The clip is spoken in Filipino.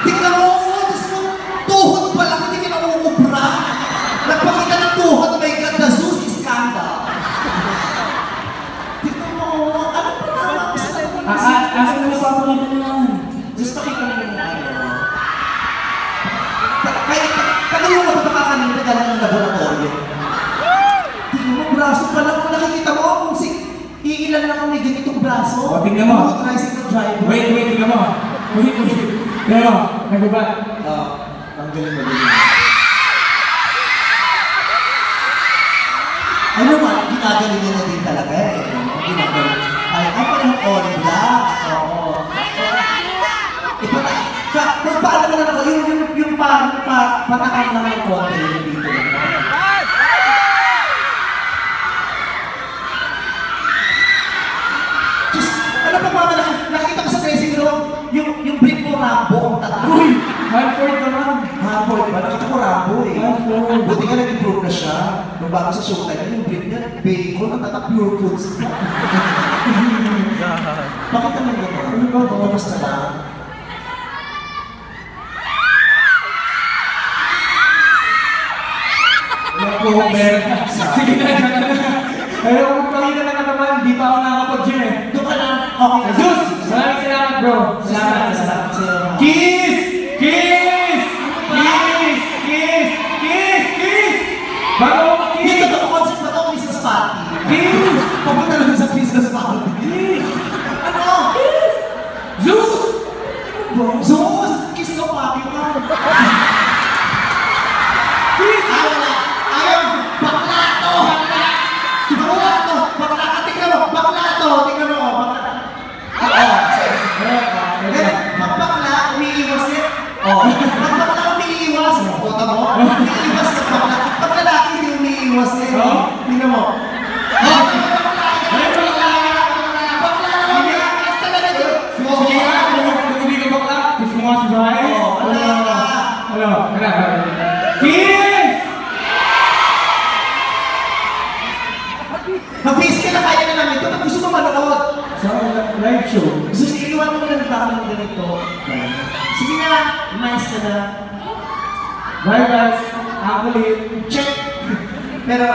Tingnan mo, Diyos mo, tuhod pa lang, hindi ka nauubra. Nagpakita ng tuhod, my God, the Zeus scandal. Tingnan mo, ano pa naman? Asa na napapalitan yan? Just pakita mo yung Kaya mo ba kakanin na galang ng laboratorio? Tingnan mo, braso pa lang, nakikita mo, kung iilan lang ang may ganitong braso. O, tingnan mo. Tricycle driver. Wait, tingnan mo. Wait. Tingnan mo, nagbabat. Ang galing. Ano ba, ginagaling niya na din talaga eh. Ginagaling. Ay, parang all black. Oo. Paano ka na ako, yung patakam lang ng konti yung dito. Just, ano pa mga nakikita ko sa dressing room, yung brief mo Rambo ang tatak. Uy! Hanford naman. Hanford ba? Nakita ko Rambo eh. Hanford. Buti nga nag-improve na siya. Nung bago sa showtime, yung brief niya, bacon ang tatak pure foods. Bakit naman gano'n? Ano ba? Tapos na lang. Sige na. Pero kung pakita na naman, di pa ako nakakapag-gym eh. Doon ka lang. Okay. Jesus! Maraming salamat bro. Salamat sa'yo. Kiss! Bago ako mag-kiss! Dito ito concept ba ito? Christmas party. Kiss! Papunta lang sa Christmas party. Kiss! Ano? Kiss! Zeus! Zeus! Kiss ka party ka. Kiss! Ayaw! Bakla to! Bakla ka! Tingnan mo! Bakla to! Tingnan mo! Bakla! Mga bakla, umiiwas eh. Mga bakla, umiiwas. Kota mo? Umiiwas sa bakla. Pag lalaki, hindi umiiwas eh. Tingnan mo. Mag-face ka na kaya na namin ito. Ba't gusto mo manood? Sa live show. Gusto siya iwan mo na nagkakaroon ganito. Sige na, mais ka na. Bye guys. Actually, Check. Pero